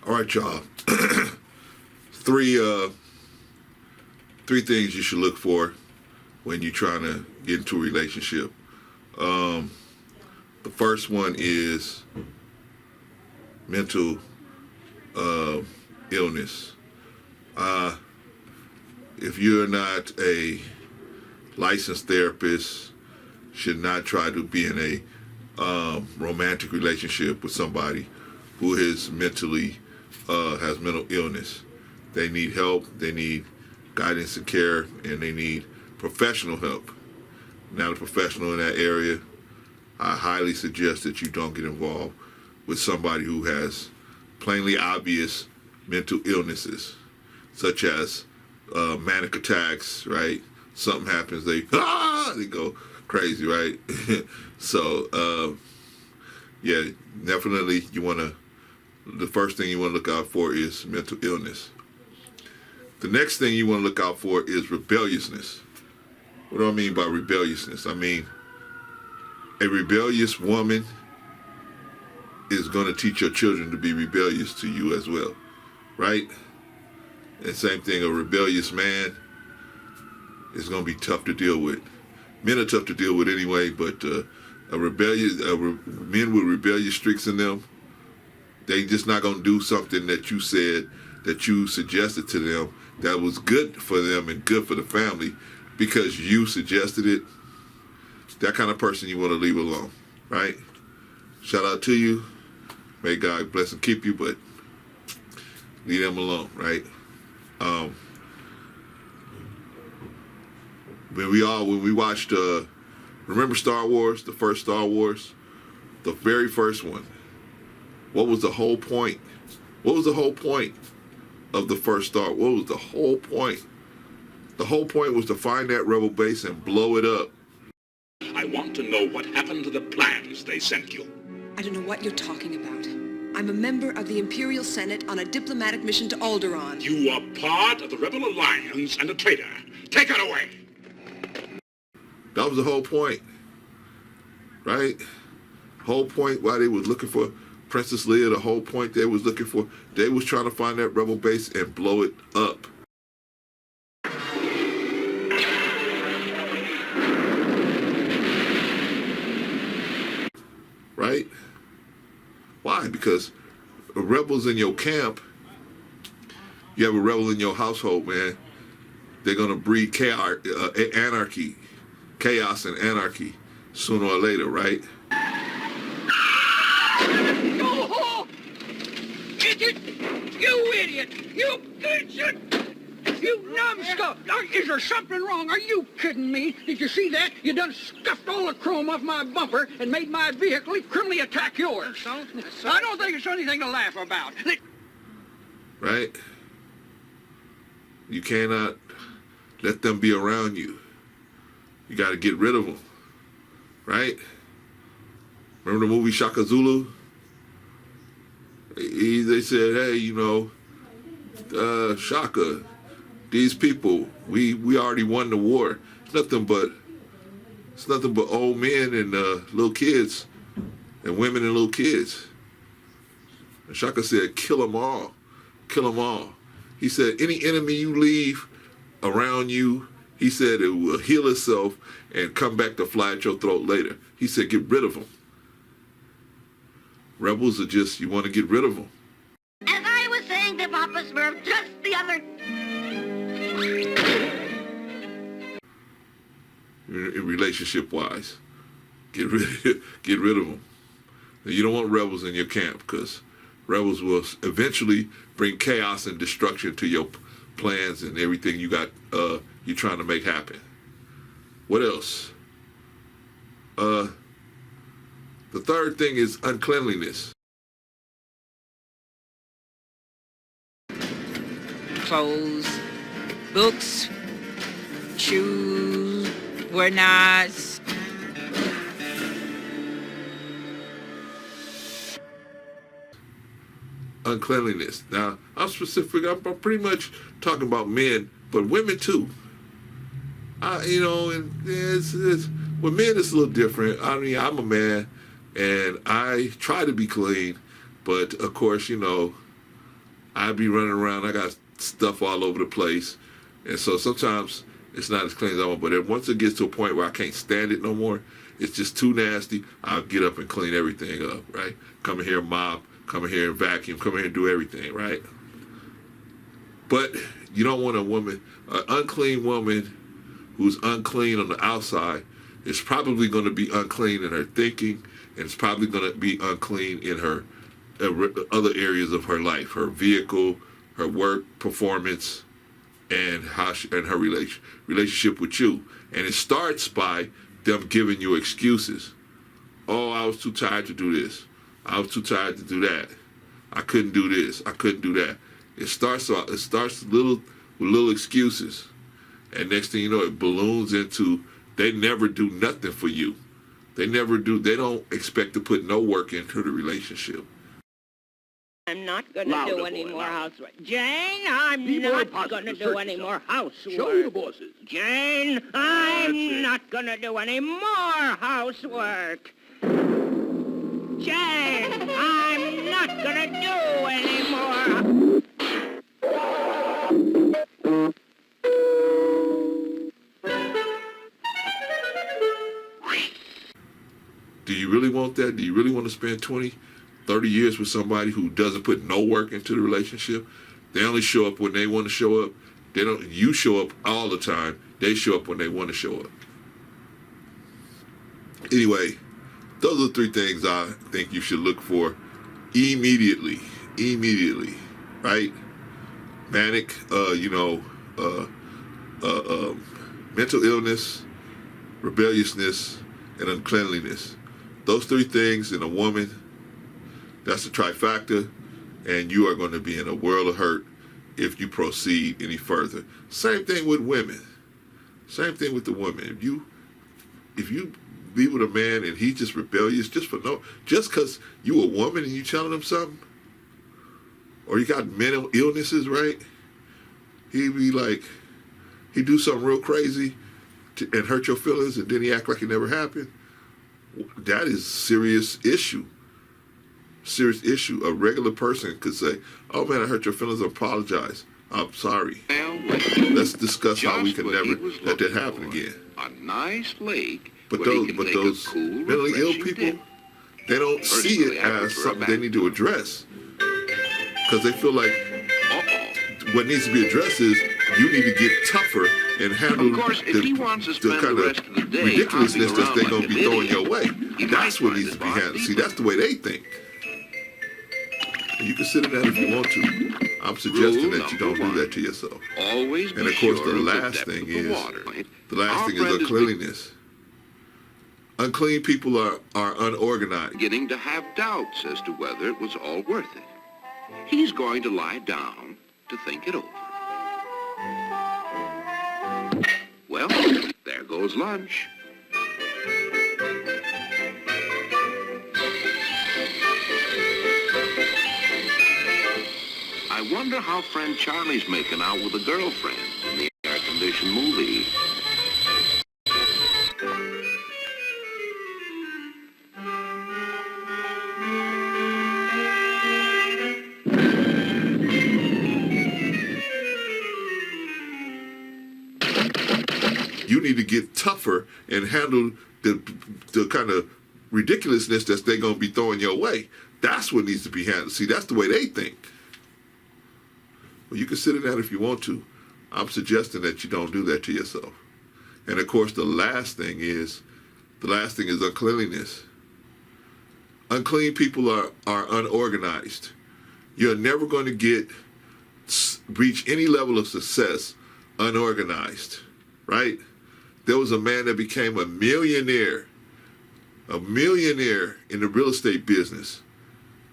All right, y'all. three things you should look for when you're trying to get into a relationship. The first one is mental illness. If you're not a licensed therapist, should not try to be in a romantic relationship with somebody who is mentally has mental illness. They need help, they need guidance and care, and they need professional help. Not a professional in that area, I highly suggest that you don't get involved with somebody who has plainly obvious mental illnesses, such as manic attacks, right? Something happens, they go crazy, right? So, yeah, definitely the first thing you want to look out for is mental illness. The next thing you want to look out for is rebelliousness. What do I mean by rebelliousness? I mean, a rebellious woman is going to teach your children to be rebellious to you as well, right? And same thing, a rebellious man is going to be tough to deal with. Men are tough to deal with anyway, but men with rebellious streaks in them, they just not going to do something that you said, that you suggested to them that was good for them and good for the family because you suggested it. That kind of person you want to leave alone, right? Shout out to you. May God bless and keep you, but leave them alone, right? When we watched, remember Star Wars, the first Star Wars, the very first one. What was the whole point? What was the whole point of the first Star? What was the whole point? The whole point was to find that rebel base and blow it up. I want to know what happened to the plans they sent you. I don't know what you're talking about. I'm a member of the Imperial Senate on a diplomatic mission to Alderaan. You are part of the Rebel Alliance and a traitor. Take it away. That was the whole point, right? Whole point why they was looking for Princess Leia, the whole point they was looking for, they was trying to find that rebel base and blow it up. Right? Why? Because rebels in your camp, you have a rebel in your household, man, they're going to breed chaos, chaos and anarchy sooner or later, right? Oh, idiot! You idiot! You idiot! You numbskull! Is there something wrong? Are you kidding me? Did you see that? You done scuffed all the chrome off my bumper and made my vehicle criminally attack yours. I don't think it's anything to laugh about. Right? You cannot let them be around you. You got to get rid of them. Right? Remember the movie Shaka Zulu? They said, hey, Shaka, these people, we already won the war. It's nothing but old men and little kids and women and little kids. And Shaka said, kill them all. Kill them all. He said, any enemy you leave around you, he said it will heal itself and come back to fly at your throat later. He said, get rid of them. Rebels are just, you want to get rid of them. As I was saying to Papa Smurf just the other... In relationship-wise, get rid of them. You don't want rebels in your camp because rebels will eventually bring chaos and destruction to your plans and everything you got. You're trying to make happen. What else? The third thing is uncleanliness. Clothes, books, shoes, whatnots. Uncleanliness. Now, I'm specific. I'm pretty much talking about men, but women too. And with men it's a little different. I mean, I'm a man, and I try to be clean, but of course, I'd be running around. I got stuff all over the place. And so sometimes it's not as clean as I want. But then once it gets to a point where I can't stand it no more, it's just too nasty, I'll get up and clean everything up, right? Come in here and mop, come in here and vacuum, come in here and do everything, right? But you don't want a woman, an unclean woman who's unclean on the outside is probably going to be unclean in her thinking, and it's probably going to be unclean in her other areas of her life, her vehicle, her work performance, and her relationship with you. And it starts by them giving you excuses. Oh, I was too tired to do this. I was too tired to do that. I couldn't do this. I couldn't do that. It starts with little excuses, and next thing you know, it balloons into they never do nothing for you. They never do. They don't expect to put no work into the relationship. I'm not going to do any more housework. Jane, I'm not going to do any more housework. Show the bosses. Jane, I'm not going to do any more housework. Jane, I'm not going to do any more. Do you really want that? Do you really want to spend 20, 30 years with somebody who doesn't put no work into the relationship? They only show up when they want to show up. They don't. You show up all the time. They show up when they want to show up. Anyway, those are the three things I think you should look for immediately. Immediately, right? Manic, mental illness, rebelliousness, and uncleanliness. Those three things in a woman, that's a trifecta, and you are going to be in a world of hurt if you proceed any further. Same thing with women. Same thing with the woman. If you be with a man and he's just rebellious just because you a woman and you telling him something, or you got mental illnesses, right? He do something real crazy and hurt your feelings, and then he act like it never happened. That is serious issue. Serious issue. A regular person could say, "Oh man, I hurt your feelings. I apologize. I'm sorry. Let's discuss how we can never let that happen again." A nice lake. But those cool, mentally ill people, dip. they don't see it as something they need to address, because they feel like what needs to be addressed is you need to get tougher and handle Of course, if he wants to spend kind the of rest of the day ridiculousness hopping that they're around going to like be an throwing idiot, your way. he That's might what needs to be find the handled. boss See, that's the way they think. And you consider that if you want to. I'm suggesting that you don't do that to yourself. Always be And of course, sure the of last depth thing of the is water. the Our is friend uncleanliness. Unclean people are unorganized. beginning to have doubts as to whether it was all worth it. He's going to lie down to think it over. Well, there goes lunch. I wonder how friend Charlie's making out with a girlfriend in the air-conditioned movie. You need to get tougher and handle the kind of ridiculousness that they're going to be throwing your way. That's what needs to be handled. See, that's the way they think. Well, you consider that if you want to. I'm suggesting that you don't do that to yourself. And of course, the last thing is uncleanliness. Unclean people are unorganized. You're never going to reach any level of success unorganized, right? There was a man that became a millionaire in the real estate business.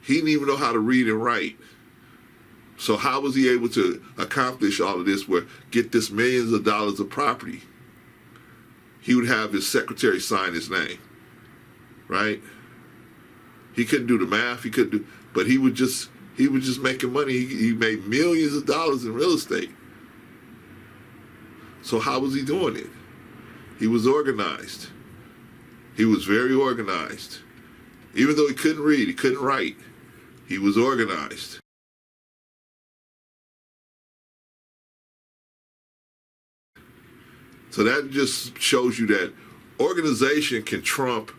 He didn't even know how to read and write. So how was he able to accomplish all of this, get this millions of dollars of property? He would have his secretary sign his name, right? He couldn't do the math, but he was just making money. He made millions of dollars in real estate. So how was he doing it? He was organized. He was very organized. Even though he couldn't read, he couldn't write, he was organized. So that just shows you that organization can trump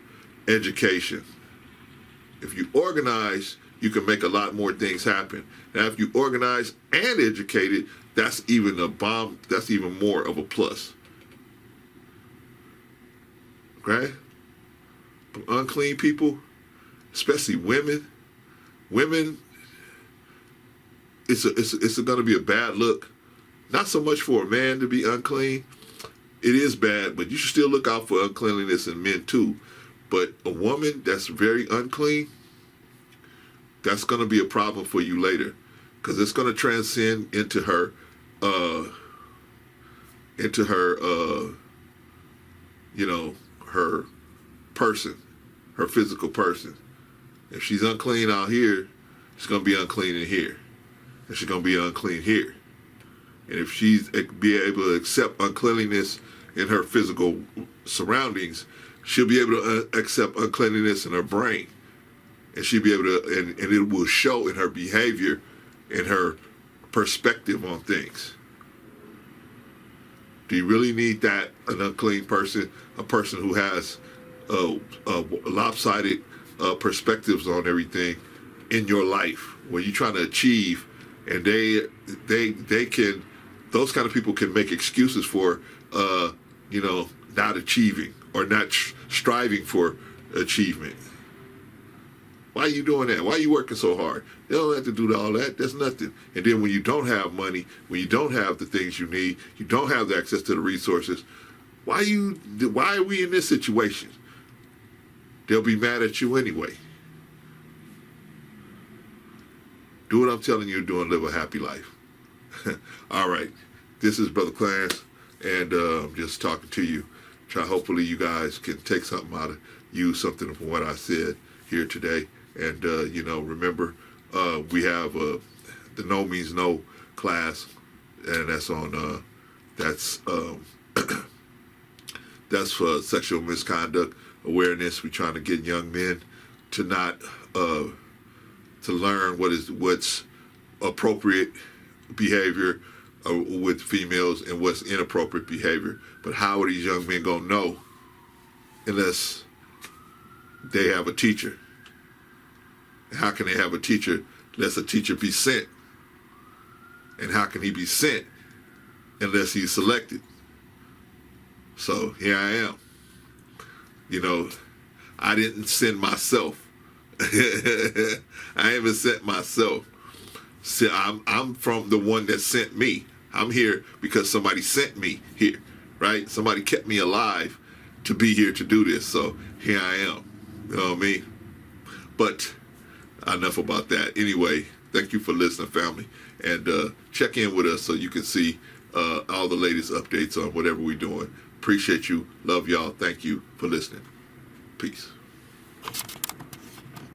education. If you organize, you can make a lot more things happen. Now, if you organize and educated, that's even that's even more of a plus. Okay? But unclean people, especially women, it's going to be a bad look. Not so much for a man to be unclean. It is bad, but you should still look out for uncleanliness in men too. But a woman that's very unclean, that's going to be a problem for you later, because it's going to transcend into her, her person, her physical person. If she's unclean out here, she's going to be unclean in here, and she's going to be unclean here. And if she's be able to accept uncleanliness in her physical surroundings, she'll be able to accept uncleanliness in her brain. And she'll be able to, and it will show in her behavior, in her perspective on things. Do you really need that, an unclean person, a person who has lopsided perspectives on everything in your life, where you're trying to achieve, and they can, those kind of people can make excuses for, not achieving or not striving for achievement. Why are you doing that? Why are you working so hard? You don't have to do all that. That's nothing. And then when you don't have money, when you don't have the things you need, you don't have the access to the resources, why are we in this situation? They'll be mad at you anyway. Do what I'm telling you to do and live a happy life. All right. This is Brother Clarence, and I'm just talking to you. Hopefully you guys can take something out of something from what I said here today. And, remember, we have the No Means No class, and that's on, that's for sexual misconduct awareness. We're trying to get young men to not, to learn what's appropriate behavior with females and what's inappropriate behavior. But how are these young men going to know unless they have a teacher? How can they have a teacher unless a teacher be sent? And how can he be sent unless he's selected? So here I am. I didn't send myself. I haven't sent myself. See, I'm from the one that sent me. I'm here because somebody sent me here, right? Somebody kept me alive to be here to do this. So here I am. You know what I mean? But enough about that. Anyway, thank you for listening, family. And check in with us so you can see all the latest updates on whatever we're doing. Appreciate you. Love y'all. Thank you for listening. Peace.